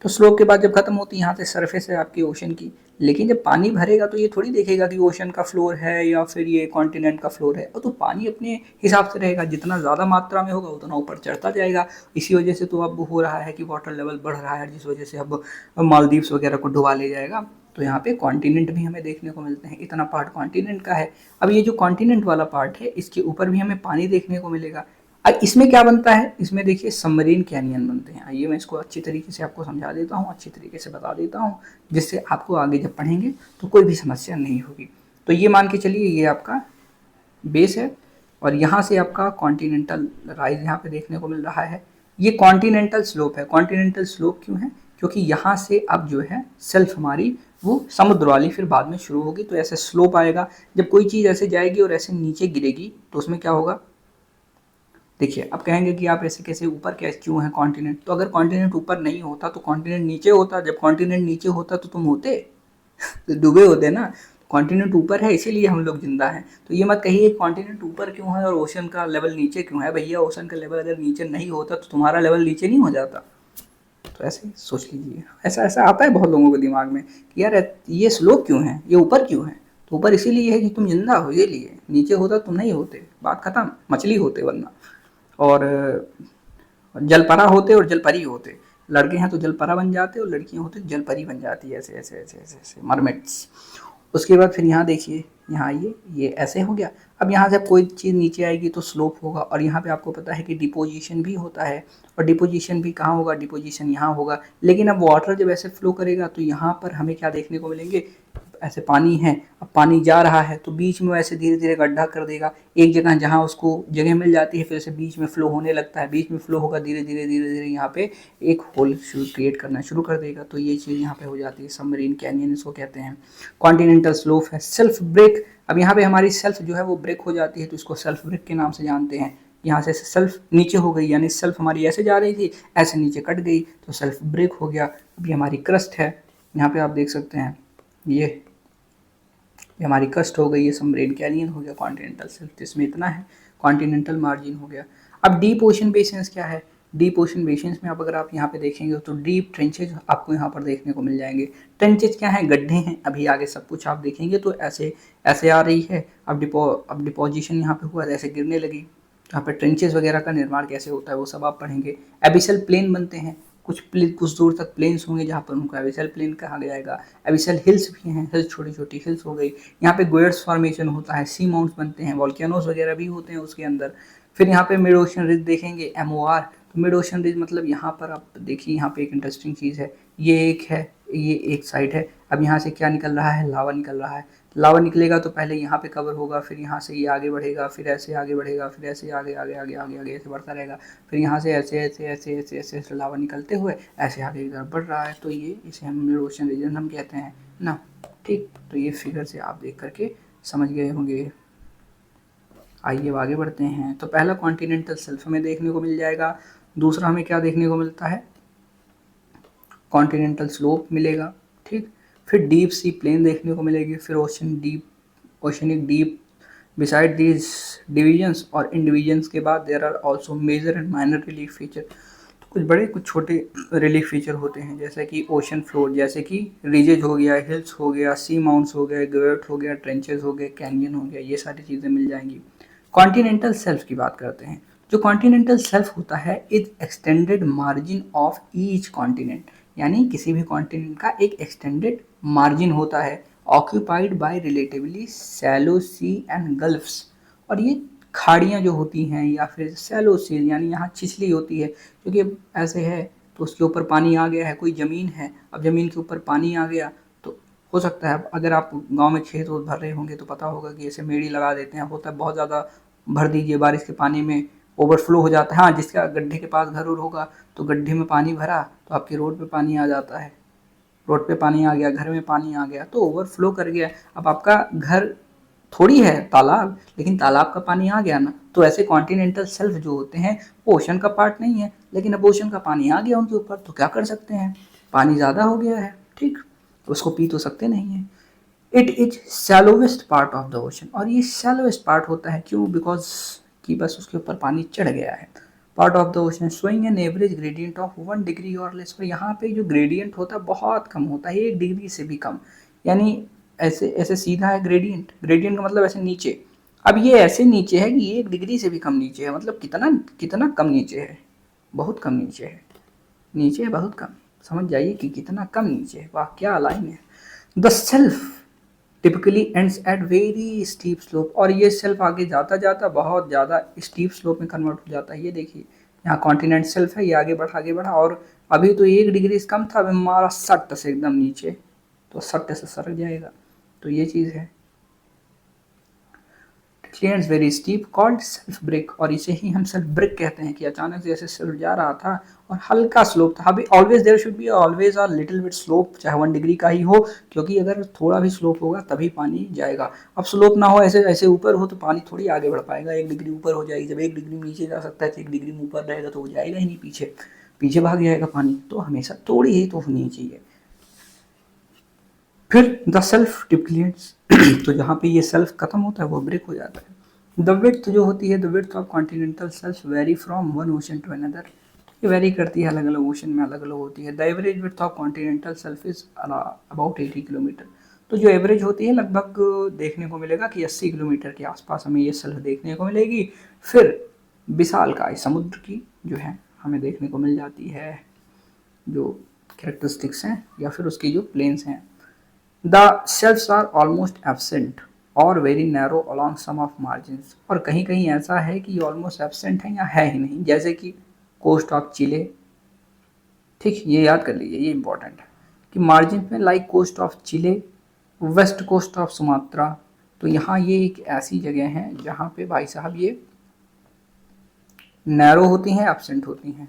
तो स्लोप के बाद जब ख़त्म होती है यहाँ से सरफेस है आपकी ओशन की, लेकिन जब पानी भरेगा तो ये थोड़ी देखेगा कि ओशन का फ्लोर है या फिर ये कॉन्टिनेंट का फ्लोर है, और तो पानी अपने हिसाब से रहेगा, जितना ज़्यादा मात्रा में होगा उतना ऊपर चढ़ता जाएगा। इसी वजह से तो अब हो रहा है कि वाटर लेवल बढ़ रहा है, जिस वजह से अब मालदीव्स वगैरह को डुबा ले जाएगा। तो यहाँ पे कॉन्टिनेंट भी हमें देखने को मिलते हैं, इतना पार्ट कॉन्टिनेंट का है। अब ये जो कॉन्टिनेंट वाला पार्ट है इसके ऊपर भी हमें पानी देखने को मिलेगा। अब इसमें क्या बनता है, इसमें देखिए सबमरीन कैनियन बनते हैं। आइए मैं इसको अच्छी तरीके से आपको समझा देता हूँ, अच्छी तरीके से बता देता हूँ, जिससे आपको आगे जब पढ़ेंगे तो कोई भी समस्या नहीं होगी। तो ये मान के चलिए ये आपका बेस है, और यहाँ से आपका कॉन्टिनेंटल राइज यहाँ पे देखने को मिल रहा है। ये कॉन्टिनेंटल स्लोप है। कॉन्टिनेंटल स्लोप क्यों है, क्योंकि यहाँ से अब जो है सेल्फ हमारी वो समुद्र वाली फिर बाद में शुरू होगी, तो ऐसे स्लोप आएगा। जब कोई चीज़ ऐसे जाएगी और ऐसे नीचे गिरेगी तो उसमें क्या होगा, देखिए। अब कहेंगे कि आप ऐसे कैसे, ऊपर कैसे क्यों है कॉन्टिनेंट, तो अगर कॉन्टिनेंट ऊपर नहीं होता तो कॉन्टिनेंट नीचे होता। जब कॉन्टिनेंट नीचे होता तो तुम होते तो डूबे होते ना। कॉन्टिनेंट ऊपर है इसीलिए हम लोग जिंदा हैं। तो ये मत कहिए कॉन्टिनेंट ऊपर क्यों है और ओशन का लेवल नीचे क्यों है। भैया ओशन का लेवल अगर नीचे नहीं होता तो तुम्हारा लेवल नीचे नहीं हो जाता। तो ऐसे ही सोच लीजिए, ऐसा ऐसा आता है बहुत लोगों के दिमाग में कि यार ये स्लोप क्यों है, ये ऊपर क्यों है। तो ऊपर इसीलिए है कि तुम जिंदा हो, ये लिए। नीचे होता तुम नहीं होते, बात खत्म, मछली होते वरना। और जलपरा होते और जलपरी होते। लड़के हैं तो जलपरा बन जाते और लड़कियां होती तो जलपरी बन जाती है, ऐसे ऐसे ऐसे ऐसे ऐसे मरमेड्स। उसके बाद फिर यहाँ देखिए, यहाँ आइए, ये ऐसे हो गया। अब यहाँ से कोई चीज़ नीचे आएगी तो स्लोप होगा, और यहाँ पे आपको पता है कि डिपोजिशन भी होता है, और डिपोजिशन भी कहाँ होगा, डिपोजिशन यहाँ होगा। लेकिन अब वाटर जब ऐसे फ्लो करेगा तो यहाँ पर हमें क्या देखने को मिलेंगे, ऐसे पानी है, अब पानी जा रहा है तो बीच में ऐसे धीरे धीरे गड्ढा कर देगा। एक जगह जहाँ उसको जगह मिल जाती है फिर से बीच में फ्लो होने लगता है, बीच में फ्लो होगा धीरे धीरे धीरे धीरे, यहाँ पे एक होल क्रिएट करना शुरू कर देगा। तो ये चीज़ यहाँ पे हो जाती है, सबमरीन कैनियन इसको कहते हैं। कॉन्टिनेंटल स्लोप है। सेल्फ ब्रेक, अब यहाँ पे हमारी सेल्फ जो है वो ब्रेक हो जाती है, तो इसको सेल्फ ब्रेक के नाम से जानते हैं। यहाँ से सेल्फ नीचे हो गई, यानी सेल्फ हमारी ऐसे जा रही थी, ऐसे नीचे कट गई तो सेल्फ ब्रेक हो गया। अभी हमारी क्रस्ट है, यहाँ पे आप देख सकते हैं, ये हमारी क्रस्ट हो गई, ये सबमरीन कैनियन हो गया। कॉन्टिनेंटल शेल्फ इसमें इतना है, कॉन्टिनेंटल मार्जिन हो गया। अब डीप ओशन बेसिन्स क्या है, डीप ओशन बेसिन्स में आप अगर आप यहाँ पे देखेंगे तो डीप ट्रेंचेज आपको यहाँ पर देखने को मिल जाएंगे। ट्रेंचेज क्या है, गड्ढे हैं। अभी आगे सब कुछ आप देखेंगे तो ऐसे ऐसे आ रही है। अब डिपोजिशन यहाँ पे हुआ, ऐसे गिरने लगी। यहाँ पे ट्रेंचेज वगैरह का निर्माण कैसे होता है वो सब आप पढ़ेंगे। एबिसल प्लेन बनते हैं, कुछ दूर तक प्लेन्स होंगे जहाँ पर उनको एबिसल प्लेन कहा जाएगा। एबिसल हिल्स भी हैं, हिल्स छोटी छोटी हिल्स हो गई। यहाँ पे गोयर्स फॉर्मेशन होता है, सी माउंट्स बनते हैं, वॉल्केनोस वगैरह भी होते हैं उसके अंदर। फिर यहाँ पे मिड ओशन रिज देखेंगे, MOR। तो मिड ओशन रिज मतलब यहाँ पर आप देखिए, यहाँ पे एक इंटरेस्टिंग चीज़ है, ये एक है, ये एक साइड है। अब यहाँ से क्या निकल रहा है, लावा निकल रहा है। लावा निकलेगा तो पहले यहाँ पे कवर होगा, फिर यहाँ से ये आगे बढ़ेगा, फिर ऐसे आगे बढ़ेगा, फिर ऐसे आगे आगे आगे आगे आगे ऐसे बढ़ता रहेगा। फिर यहाँ से ऐसे ऐसे ऐसे ऐसे ऐसे ऐसे लावा निकलते हुए ऐसे आगे की तरफ बढ़ रहा है। तो ये इसे हम मिड ओशन रीजन हम कहते हैं ना, ठीक। तो ये फिगर से आप देख करके समझ गए होंगे। आइए आगे बढ़ते हैं। तो पहला कॉन्टिनेंटल शेल्फ हमें देखने को मिल जाएगा। दूसरा हमें क्या देखने को मिलता है, कॉन्टिनेंटल स्लोप मिलेगा, ठीक। फिर डीप सी प्लेन देखने को मिलेगी, फिर oceanic deep. Beside these divisions और इन डिविजन्स के बाद there are also major and minor relief feature. तो कुछ बड़े कुछ छोटे रिलीफ फीचर होते हैं, जैसे कि ओशन फ्लोर, जैसे कि रिजेज हो गया, हिल्स हो गया, सी माउंट्स हो गए, गर्ट हो गया, ट्रेंचेस हो गए, कैनियन हो गया, ये सारी चीज़ें मिल जाएंगी। कॉन्टिनेंटल शेल्फ की बात करते हैं। जो कॉन्टिनेंटल शेल्फ होता है is extended margin of each continent, यानी किसी भी कॉन्टिनेंट का एक एक्सटेंडेड मार्जिन होता है, occupied by relatively shallow sea and gulfs. और ये खाड़ियाँ जो होती हैं या फिर सैलो सी, यानी यहाँ छिछली होती है, क्योंकि ऐसे है तो उसके ऊपर पानी आ गया है, कोई ज़मीन है, अब ज़मीन के ऊपर पानी आ गया तो हो सकता है, अगर आप गांव में खेत भर रहे होंगे तो पता होगा कि ऐसे मेड़ी लगा देते हैं, होता है बहुत ज़्यादा भर दीजिए बारिश के पानी में, ओवरफ्लो हो जाता है। हाँ, जिसका गड्ढे के पास घर और होगा तो गड्ढे में पानी भरा तो आपकी रोड पे पानी आ जाता है, रोड पे पानी आ गया, घर में पानी आ गया तो ओवरफ्लो कर गया। अब आपका घर थोड़ी है तालाब, लेकिन तालाब का पानी आ गया ना। तो ऐसे कॉन्टिनेंटल शेल्फ जो होते हैं वो ओशन का पार्ट नहीं है, लेकिन अब ओशन का पानी आ गया उनके ऊपर तो क्या कर सकते हैं, पानी ज़्यादा हो गया है, ठीक, उसको पी तो सकते नहीं है। It is shallowest part of the ocean, और ये शैलोवेस्ट पार्ट होता है क्यों, बिकॉज कि बस उसके ऊपर पानी चढ़ गया है। Part of the ocean showing an average gradient of 1 degree और लेस, और यहाँ पे जो ग्रेडियंट होता है बहुत कम होता है, 1 डिग्री से भी कम। यानी ऐसे ऐसे सीधा है ग्रेडियंट, ग्रेडियंट का मतलब ऐसे नीचे। अब ये ऐसे नीचे है कि 1 डिग्री से भी कम नीचे है, मतलब कितना कितना कम नीचे है, बहुत कम नीचे है, नीचे है बहुत कम। समझ जाइए कि कितना कम नीचे है, वाह क्या लाइन है। The self typically ends at very steep slope, और ये सेल्फ आगे जाता जाता बहुत ज़्यादा स्टीप स्लोप में कन्वर्ट हो जाता है। ये देखिए यहाँ कॉन्टिनेंट सेल्फ है, ये आगे बढ़ा, और अभी तो 1 डिग्री से कम था, अभी हमारा सट से एकदम नीचे, तो सट से सरक जाएगा। तो ये चीज़ है। Clearance very steep called shelf break, और इसे ही हम सेल्फ ब्रेक कहते हैं कि अचानक से ऐसे सेल्फ जा रहा था और हल्का स्लोप था। अभी always there should be always a little bit slope, चाहे 1 डिग्री का ही हो, क्योंकि अगर थोड़ा भी स्लोप होगा तभी पानी जाएगा। अब स्लोप ना हो, ऐसे ऐसे ऊपर हो तो पानी थोड़ी आगे बढ़ पाएगा, 1 डिग्री ऊपर हो जाएगी, जब 1 डिग्री नीचे जा सकता है तो 1 डिग्री ऊपर रहेगा तो वो जाएगा ही नहीं, पीछे पीछे भाग जाएगा पानी। तो हमेशा थोड़ी ही तो होनी चाहिए। फिर द सेल्फ डिप्लीट्स तो जहाँ पे ये सेल्फ खत्म होता है वो ब्रेक हो जाता है। द विड्थ जो होती है, the width of continental shelf vary from one ocean to another, ये वेरी करती है, अलग अलग ओशन में अलग अलग होती है। The average width of continental self is about 80 kilometre, तो जो एवरेज होती है लगभग देखने को मिलेगा कि 80 किलोमीटर के आसपास हमें ये सेल्फ देखने को मिलेगी। फिर विशालकाय समुद्र की जो है हमें देखने को मिल जाती है, जो कैरेक्टरिस्टिक्स हैं या फिर उसकी जो प्लेन्स हैं। The shelves are almost absent और very narrow along some of margins, और कहीं कहीं ऐसा है कि ऑलमोस्ट एब्सेंट है या है ही नहीं, जैसे कि कोस्ट ऑफ चिले, ठीक, ये याद कर लीजिए, ये इंपॉर्टेंट है कि मार्जिन में like coast of Chile, west coast of Sumatra. तो यहाँ ये एक ऐसी जगह है जहाँ पे भाई साहब ये नैरो होती हैं, एब्सेंट होती हैं,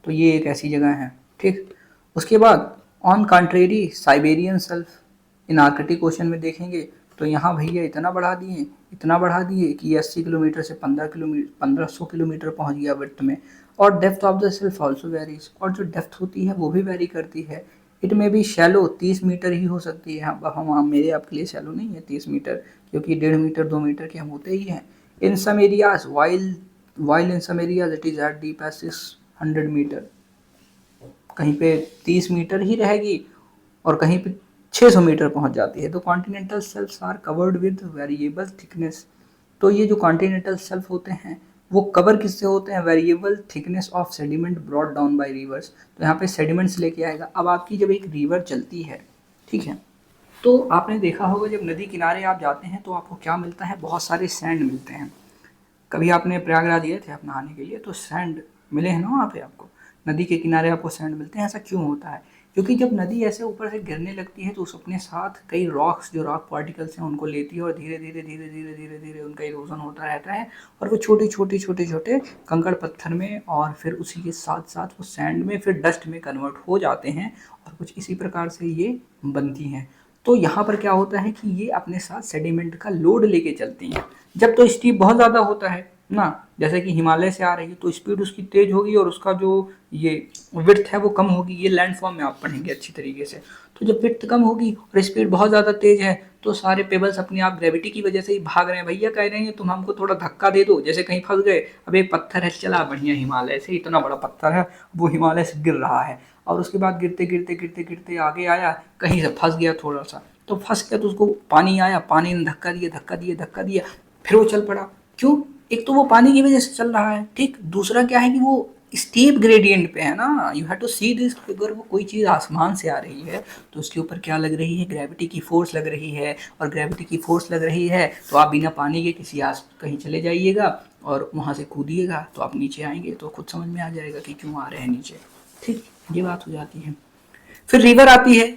तो ये एक ऐसी जगह है, ठीक। उसके बाद on contrary Siberian self, in Arctic ocean में देखेंगे तो यहाँ भैया इतना बढ़ा दिए कि 80 किलोमीटर से 1500 किलोमीटर पहुँच गया विड्थ में। और depth of the self also varies, और जो डेप्थ होती है वो भी वेरी करती है। इट में भी शैलो 30 मीटर ही हो सकती है, हम मेरे आपके लिए शैलो नहीं है 30 मीटर, क्योंकि 1.5 मीटर 2 मीटर के हम होते ही हैं। In some areas while in some areas it is at deep as 600 metre, कहीं पे 30 मीटर ही रहेगी और कहीं पे 600 मीटर पहुंच जाती है। तो continental shelves are covered with variable thickness, तो ये जो कॉन्टिनेंटल सेल्फ होते हैं वो कवर किससे होते हैं, variable thickness of sediment brought down by reverse. तो यहाँ पे सेडिमेंट्स लेके आएगा। अब आपकी जब एक रिवर चलती है, ठीक है, तो आपने देखा होगा जब नदी किनारे आप जाते हैं तो आपको क्या मिलता है, बहुत सारे सैंड मिलते हैं। कभी आपने प्रयागराज गए थे आप नहाने के लिए तो सैंड मिले हैं ना वहाँ पे आपको, नदी के किनारे आपको सैंड मिलते हैं। ऐसा क्यों होता है, क्योंकि जब नदी ऐसे ऊपर से गिरने लगती है तो उस अपने साथ कई रॉक्स, जो रॉक पार्टिकल्स हैं उनको लेती है और धीरे धीरे धीरे धीरे धीरे धीरे उनका इरोजन होता रहता है और वो छोटे छोटे छोटे छोटे कंकड़ पत्थर में और फिर उसी के साथ साथ वो सैंड में फिर डस्ट में कन्वर्ट हो जाते हैं और कुछ इसी प्रकार से ये बनती हैं। तो यहाँ पर क्या होता है कि ये अपने साथ सेडिमेंट का लोड लेके चलती हैं। जब तो स्टीप बहुत ज़्यादा होता है ना, जैसे कि हिमालय से आ रही है तो स्पीड उसकी तेज होगी और उसका जो ये विड्थ है वो कम होगी, ये लैंडफॉर्म में आप पढ़ेंगे अच्छी तरीके से। तो जब विड्थ कम होगी और स्पीड बहुत ज़्यादा तेज है तो सारे पेबल्स अपने आप ग्रेविटी की वजह से ही भाग रहे हैं। भैया कह रहे हैं तुम हमको थोड़ा धक्का दे दो, जैसे कहीं फंस गए, अब एक पत्थर है चला बढ़िया हिमालय से, इतना बड़ा पत्थर है वो हिमालय से गिर रहा है और उसके बाद गिरते गिरते गिरते गिरते आगे आया, कहीं से फंस गया थोड़ा सा, तो फंस गया तो उसको पानी आया, पानी ने धक्का दिया धक्का दिया धक्का दिया, फिर वो चल पड़ा। क्यों, एक तो वो पानी की वजह से चल रहा है, ठीक, दूसरा क्या है कि वो स्टीप ग्रेडियंट पे है ना, you have to see this. अगर वो कोई चीज़ आसमान से आ रही है तो उसके ऊपर क्या लग रही है, ग्रेविटी की फोर्स लग रही है, और ग्रेविटी की फोर्स लग रही है तो आप बिना पानी के किसी आस कहीं चले जाइएगा और वहाँ से कूदिएगा तो आप नीचे आएंगे तो खुद समझ में आ जाएगा कि क्यों आ रहे हैं नीचे, ठीक, ये बात हो जाती है। फिर रिवर आती है,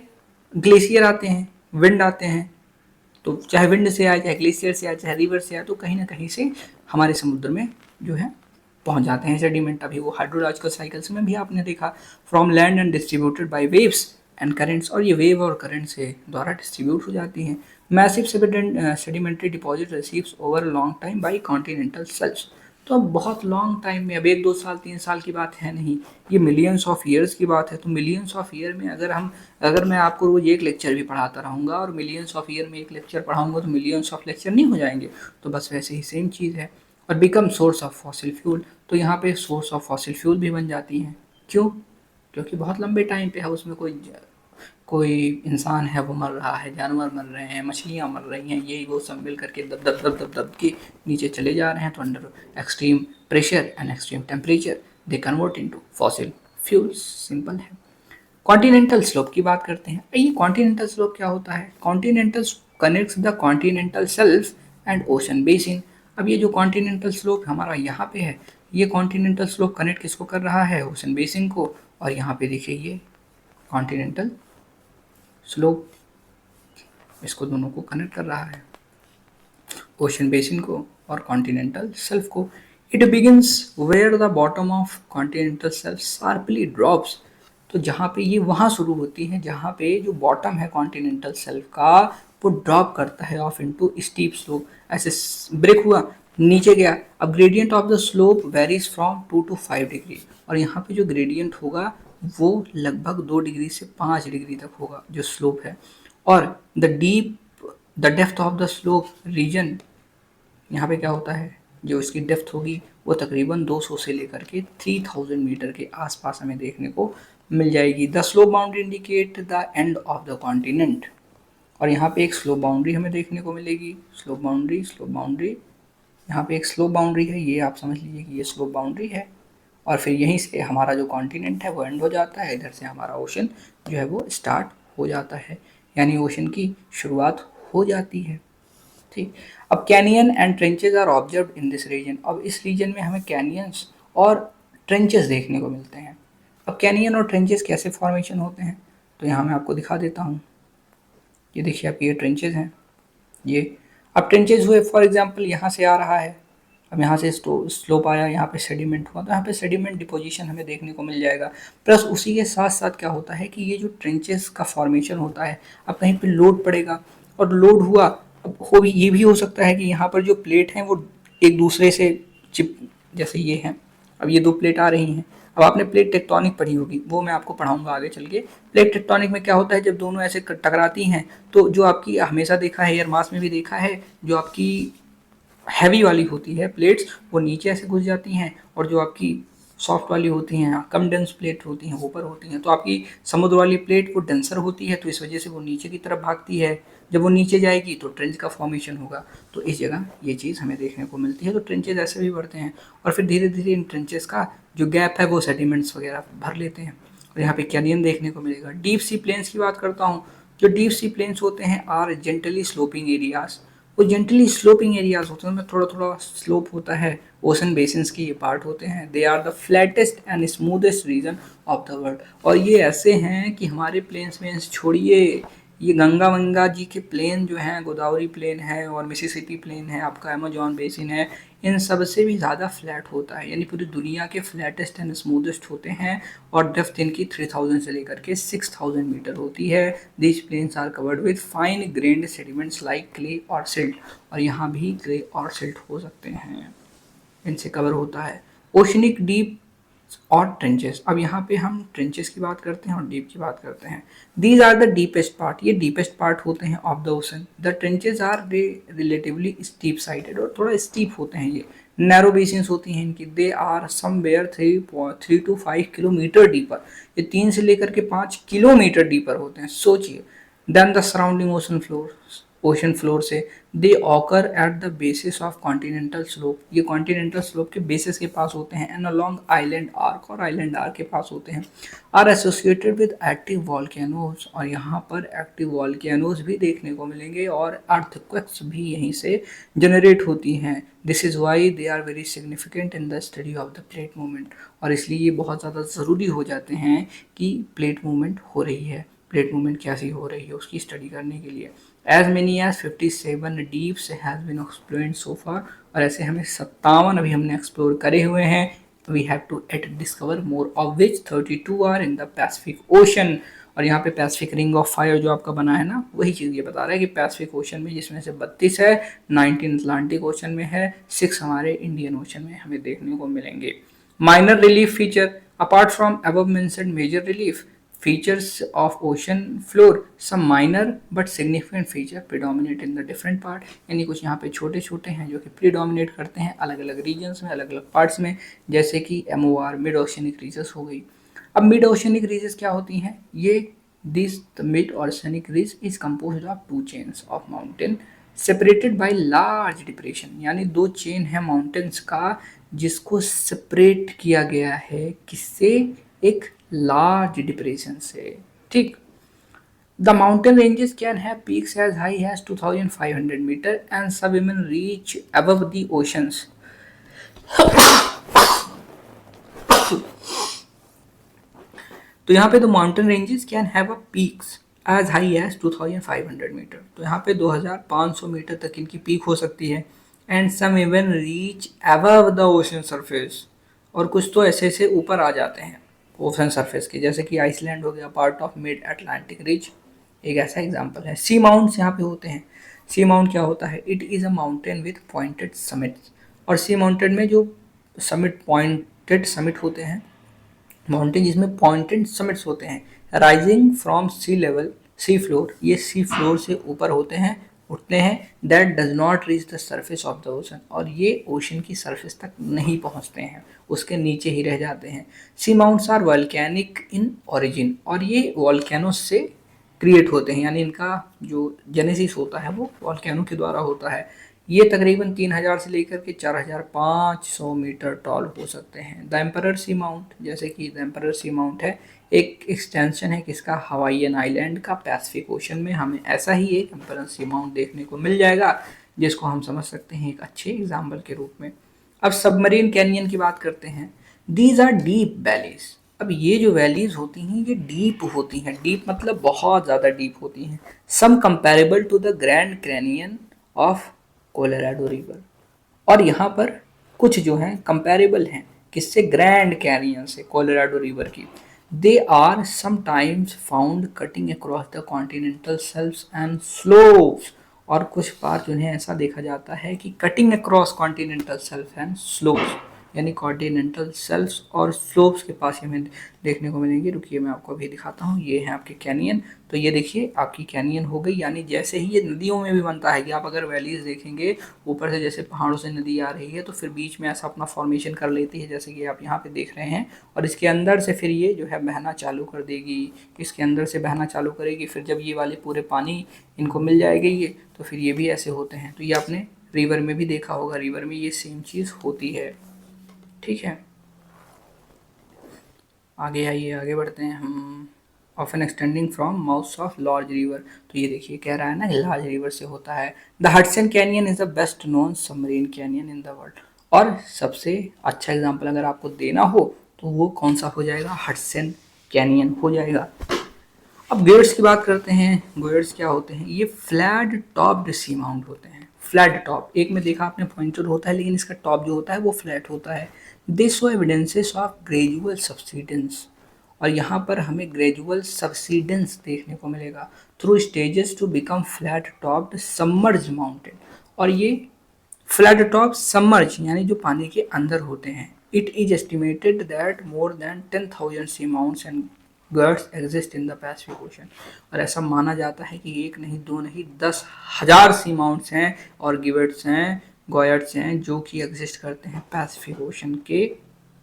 ग्लेशियर आते हैं, विंड आते हैं, तो चाहे विंड से आए, चाहे ग्लेशियर से आए, चाहे रिवर से आए, तो कहीं ना कहीं से हमारे समुद्र में जो है पहुंच जाते हैं सेडिमेंट। अभी वो हाइड्रोलॉजिकल साइकिल्स में भी आपने देखा, from land and distributed by waves and currents, और ये वेव और करंट से द्वारा डिस्ट्रीब्यूट हो जाती हैं। Massive sedimentary deposit receives over long time by continental shelves. तो अब बहुत लॉन्ग टाइम में, अब 1-2 साल 3 साल की बात है नहीं, ये मिलियंस ऑफ ईयर्स की बात है। तो मिलियंस ऑफ ईयर में अगर मैं आपको रोज एक लेक्चर भी पढ़ाता रहूँगा और मिलियंस ऑफ ईयर में एक लेक्चर पढ़ाऊँगा तो मिलियंस ऑफ लेक्चर नहीं हो जाएंगे। तो बस वैसे ही सेम चीज़ है। और become source of fossil fuel, तो यहाँ पे सोर्स ऑफ फॉसिल फ्यूल भी बन जाती हैं। क्यों? क्योंकि बहुत लंबे टाइम पे है, उसमें कोई इंसान है वो मर रहा है, जानवर मर रहे हैं, मछलियाँ मर रही हैं, ये वो सब मिल करके दब दब दब दब दब के नीचे चले जा रहे हैं। तो under extreme pressure and extreme temperature they convert into fossil fuels. Simple है। कॉन्टिनेंटल स्लोप की बात करते हैं। ये कॉन्टिनेंटल स्लोप क्या होता है? Continental connects the continental shelf and ocean basin. अब ये जो कॉन्टिनेंटल स्लोप हमारा यहाँ पे है, ये कॉन्टिनेंटल स्लोप कनेक्ट किसको कर रहा है? ओशन बेसिन को। और यहाँ पे देखिए ये कॉन्टिनेंटल स्लोप इसको दोनों को कनेक्ट कर रहा है, ओशन बेसिन को और कॉन्टिनेंटल शेल्फ को। It begins where the bottom of continental shelf sharply drops. तो जहाँ पे ये वहाँ शुरू होती है जहाँ पे जो बॉटम है कॉन्टिनेंटल शेल्फ का वो ड्रॉप करता है ऑफ इनटू स्टीप स्लोप। ऐसे ब्रेक हुआ, नीचे गया। अब gradient of the slope varies from 2 to 5 degree, और यहाँ पे जो ग्रेडियंट होगा वो लगभग 2 डिग्री से 5 डिग्री तक होगा जो स्लोप है। और the depth of the slope region, यहाँ पे क्या होता है, जो इसकी डेप्थ होगी वो तकरीबन 200 से लेकर के 3000 मीटर के आसपास हमें देखने को मिल जाएगी। The slope boundary indicate the end of the continent, और यहाँ पे एक स्लोप बाउंड्री हमें देखने को मिलेगी। स्लोप बाउंड्री यहाँ पे एक स्लोप बाउंड्री है, ये आप समझ लीजिए कि ये स्लोप बाउंड्री है। और फिर यहीं से हमारा जो कॉन्टिनेंट है वो एंड हो जाता है, इधर से हमारा ओशन जो है वो स्टार्ट हो जाता है, यानी ओशन की शुरुआत हो जाती है। ठीक। अब canyon and trenches are observed in this region. अब इस रीजन में हमें कैनियंस और ट्रेंचेस देखने को मिलते हैं। अब कैनियन और ट्रेंचेस कैसे फॉर्मेशन होते हैं, तो यहाँ मैं आपको दिखा देता हूँ। ये देखिए आप, ये ट्रेंचेस हैं ये। अब ट्रेंचेस हुए, फॉर एग्जांपल यहाँ से आ रहा है, अब यहाँ से स्लोप आया, यहाँ पे सेडिमेंट हुआ, तो यहाँ पे सेडिमेंट डिपोजिशन हमें देखने को मिल जाएगा। प्लस उसी के साथ साथ क्या होता है कि ये जो ट्रेंचेस का फॉर्मेशन होता है, अब कहीं पे लोड पड़ेगा और लोड हुआ, अब ये भी हो सकता है कि यहाँ पर जो प्लेट हैं वो एक दूसरे से चिप, जैसे ये हैं, अब ये दो प्लेट आ रही हैं। अब आपने प्लेट टेक्टोनिक पढ़ी होगी, वो मैं आपको पढ़ाऊंगा आगे चल के। प्लेट टेक्टोनिक में क्या होता है, जब दोनों ऐसे टकराती हैं तो जो आपकी हमेशा देखा है, एयर मास में भी देखा है, जो आपकी हैवी वाली होती है प्लेट्स वो नीचे ऐसे घुस जाती हैं, और जो आपकी सॉफ्ट वाली होती हैं, कम डेंस प्लेट होती हैं, ऊपर होती हैं। तो आपकी समुद्र वाली प्लेट वो डेंसर होती है, तो इस वजह से वो नीचे की तरफ भागती है। जब वो नीचे जाएगी तो ट्रेंच का फॉर्मेशन होगा, तो इस जगह ये चीज़ हमें देखने को मिलती है। तो ट्रेंचेज ऐसे भी बढ़ते हैं, और फिर धीरे धीरे इन ट्रेंचेस का जो गैप है वो सेडिमेंट्स वगैरह भर लेते हैं, और यहाँ पे कैनियन देखने को मिलेगा। डीप सी प्लेन्स की बात करता हूँ। जो डीप सी प्लेन्स होते हैं आर जेंटली स्लोपिंग एरियाज, वो जेंटली स्लोपिंग एरियाज होते हैं, उनमें थोड़ा थोड़ा स्लोप होता है। ओशन बेसिन्स की ये पार्ट होते हैं। They are the flattest and smoothest region of the world, और ये ऐसे हैं कि हमारे प्लेन्स में छोड़िए, ये गंगा जी के प्लेन जो हैं, गोदावरी प्लेन है और मिसिसिपी प्लेन है, आपका अमेजॉन बेसिन है, इन सब से भी ज़्यादा फ्लैट होता है, यानी पूरी दुनिया के फ्लैटेस्ट एंड स्मूदेस्ट होते हैं। और डेप्थ इनकी 3000 से लेकर के 6000 मीटर होती है। This plains are covered with fine grained sediments like clay और सिल्ट, और यहाँ भी क्ले और सिल्ट हो सकते हैं, इनसे कवर होता है। ओशनिक डीप और ट्रेंचेस, अब यहाँ पे हम ट्रेंचेस की बात करते हैं और डीप की बात करते हैं। These are the deepest part, ये डीपेस्ट पार्ट होते हैं of the ocean. The trenches are they relatively steep sided, और थोड़ा स्टीप होते हैं ये। नैरो बेसिन्स होती हैं इनकी। They are somewhere 3 to 5 kilometre deeper, ये 3 से लेकर के 5 किलोमीटर डीपर होते हैं, सोचिए। Then the surrounding ocean floor से। They occur at the basis of continental slope, ये कॉन्टिनेंटल स्लोप के बेसिस के पास होते हैं। एंड अलोंग आइलैंड आर्क, और आइलैंड आर्क के पास होते हैं। Are associated with active volcanoes, और यहाँ पर एक्टिव वॉल्केनोज भी देखने को मिलेंगे, और अर्थक्वेक्स भी यहीं से जनरेट होती हैं। This is why they are very significant in the study of the plate movement, और इसलिए ये बहुत ज़्यादा ज़रूरी हो जाते हैं कि प्लेट मूवमेंट हो रही है। प्लेट मूवमेंट कैसी हो रही है उसकी स्टडी करने के लिए। As many as 57 deeps has been explored so far, और ऐसे हमें 57 अभी हमने एक्सप्लोर करे हुए हैं। We have to yet discover more, of which 32 are in the Pacific Ocean. और यहाँ पे पैसिफिक रिंग ऑफ फायर जो आपका बना है ना, वही चीज़ ये बता रहा है कि पैसिफिक ओशन में जिसमें से 32 है, 19 अटलांटिक ओशन में है, 6 हमारे इंडियन ओशन में हमें देखने को मिलेंगे। Minor relief feature, apart from above mentioned major relief features of ocean floor, some minor but significant feature predominate in the different part, यानी कुछ यहाँ पे छोटे छोटे हैं जो कि predominate करते हैं अलग अलग regions में, अलग अलग parts में, जैसे कि MOR मिड ओशनिक रीजेस हो गई। अब मिड ओशनिक रीजेस क्या होती हैं? ये this mid oceanic ridge is composed of two chains of mountain separated by large depression, यानी दो चेन है माउंटेन्स का जिसको सेपरेट किया गया है किससे? एक लार्ज डिप्रेशन से। ठीक, the mountain ranges can have peaks as high as 2500 metre and some even reach above the oceans. तो यहाँ पे the mountain ranges can have a peaks as high as 2500 metre, तो यहाँ पे 2500 मीटर तक इनकी पीक हो सकती है। And some even reach above the ocean surface, और कुछ तो ऐसे ऐसे ऊपर आ जाते हैं ओशन सरफेस के, जैसे कि आइसलैंड हो गया, part of mid Atlantic ridge एक ऐसा एग्जांपल है। सी माउंट्स यहाँ पे होते हैं। सी माउंट क्या होता है? It is a mountain with pointed summits, और सी माउंटेन में जो समिट पॉइंटेड समिट होते हैं, माउंटेन जिसमें पॉइंटेड समिट्स होते हैं, rising from sea level, sea floor, ये सी फ्लोर से ऊपर होते हैं, उठते हैं, that does not reach the surface of the ocean, और ये ओशन की सरफेस तक नहीं पहुंचते हैं, उसके नीचे ही रह जाते हैं। Seamounts are volcanic in origin, और ये वॉल्केनो से क्रिएट होते हैं, यानी इनका जो जेनेसिस होता है वो वॉल्केनो के द्वारा होता है। ये तकरीबन 3000 से लेकर के 4500 मीटर टॉल हो सकते हैं। द एम्परर सी माउंट, जैसे कि द एम्परर सी माउंट है, एक एक्सटेंशन है किसका? हवाईयन आइलैंड का पैसिफिक ओशन में हमें ऐसा ही एक एम्परर सी माउंट देखने को मिल जाएगा, जिसको हम समझ सकते हैं एक अच्छे एग्जाम्पल के रूप में। अब सबमरीन कैनियन की बात करते हैं। दीज आर डीप वैलीज, अब ये जो वैलीज होती हैं ये डीप होती हैं, डीप मतलब बहुत ज़्यादा डीप होती हैं। Some comparable to the Grand Canyon of Colorado river, और यहाँ पर कुछ जो हैं कंपेरेबल हैं किससे? ग्रैंड कैनियन से, कोलोराडो रिवर की। They are sometimes found cutting across the continental shelves and slopes, और कुछ बार जिन्हें ऐसा देखा जाता है कि cutting across continental shelf and slopes, यानी कॉन्टिनेंटल शेल्फ्स और स्लोप्स के पास हमें देखने को मिलेंगे। रुकिए मैं आपको अभी दिखाता हूँ, ये है आपके कैनियन। तो ये देखिए आपकी कैनियन हो गई, यानी जैसे ही ये नदियों में भी बनता है कि आप अगर वैलीज देखेंगे ऊपर से, जैसे पहाड़ों से नदी आ रही है तो फिर बीच में ऐसा अपना फॉर्मेशन कर लेती है, जैसे कि आप यहाँ पे देख रहे हैं, और इसके अंदर से फिर ये जो है बहना चालू कर देगी, इसके अंदर से बहना चालू करेगी, फिर जब ये वाले पूरे पानी इनको मिल जाएगी ये, तो फिर ये भी ऐसे होते हैं। तो ये आपने रिवर में भी देखा होगा, रिवर में ये सेम चीज़ होती है। ठीक है, आगे आइए, आगे बढ़ते हैं हम। Often extending from mouth of large river, तो ये देखिए कह रहा है ना लार्ज रिवर से होता है। The Hudson canyon is the best known submarine canyon in the world, और सबसे अच्छा एग्जांपल अगर आपको देना हो तो वो कौन सा हो जाएगा? हडसन कैनियन हो जाएगा। अब गोयर्स की बात करते हैं। गोयर्स क्या होते हैं? ये फ्लैट टॉप्ड सी माउंट होते हैं। फ्लैट टॉप, एक में देखा आपने पॉइंटेड होता है, लेकिन इसका टॉप जो होता है वो फ्लैट होता है। They show evidences of gradual subsidence, और यहाँ पर हमें ग्रेजुअल सबसीडेंस देखने को मिलेगा through stages to become flat topped submerge mountain, और ये फ्लैट टॉप सबमर्ज यानी जो पानी के अंदर होते हैं। It is estimated that more than 10,000 seamounts and guyots exist in the Pacific Ocean, और ऐसा माना जाता है कि एक नहीं दो नहीं 10,000 सी माउंट्स हैं और गिवर्ट्स हैं, गोयर्ट्स हैं जो कि एग्जिस्ट करते हैं पैसिफिक ओशन के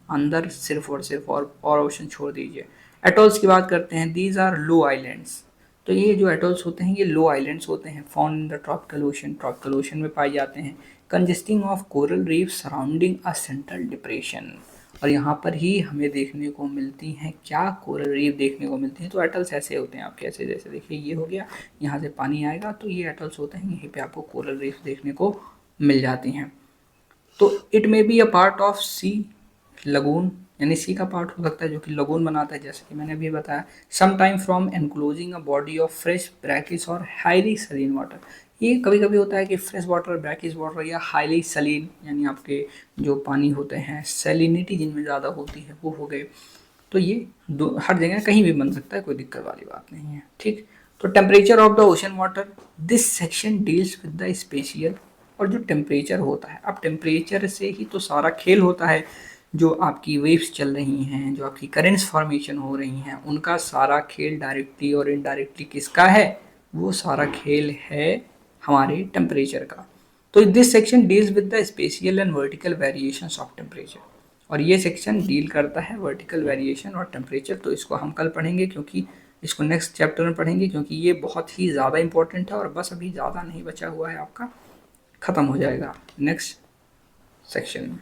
अंदर सिर्फ और सिर्फ, और ओशन छोड़ दीजिए। एटॉल्स की बात करते हैं। दीज आर लो आइलैंड्स, तो ये जो एटॉल्स होते हैं ये लो आइलैंड्स होते हैं, found in the tropical ocean, tropical ocean में पाए जाते हैं। Consisting of coral reef surrounding a central depression, और यहाँ पर ही हमें देखने को मिलती हैं क्या? कोरल रीफ देखने को मिलती हैं। तो एटल्स ऐसे होते हैं आपके, ऐसे जैसे देखिए ये हो गया, यहाँ से पानी आएगा तो ये एटल्स होते हैं, यहीं पे आपको कोरल रीफ देखने को मिल जाती हैं। तो it may be a part of sea lagoon, यानी सी का पार्ट हो सकता है जो कि लगून बनाता है, जैसे कि मैंने अभी बताया। Some time from enclosing a body of fresh brackish और हाईली सलीन वाटर। ये कभी कभी होता है कि फ्रेश वाटर, ब्रैकिश वाटर या हाईली सलीन यानी आपके जो पानी होते हैं सैलिनिटी जिनमें ज़्यादा होती है वो हो गए। तो ये हर जगह कहीं भी बन सकता है, कोई दिक्कत वाली बात नहीं है, ठीक। तो temperature of the ocean water, this section deals with the spatial. और जो टेम्परेचर होता है, अब टेम्परेचर से ही तो सारा खेल होता है। जो आपकी वेव्स चल रही हैं, जो आपकी करेंट्स फॉर्मेशन हो रही हैं, उनका सारा खेल डायरेक्टली और इनडायरेक्टली किसका है? वो सारा खेल है हमारे टेम्परेचर का। तो this section deals with the spatial and vertical variations of temperature. और ये सेक्शन डील करता है वर्टिकल वेरिएशन और टेम्परेचर। तो इसको हम कल पढ़ेंगे, क्योंकि इसको नेक्स्ट चैप्टर में पढ़ेंगे, क्योंकि ये बहुत ही ज़्यादा इंपॉर्टेंट है और बस अभी ज़्यादा नहीं बचा हुआ है, आपका ख़त्म हो जाएगा नेक्स्ट सेक्शन में।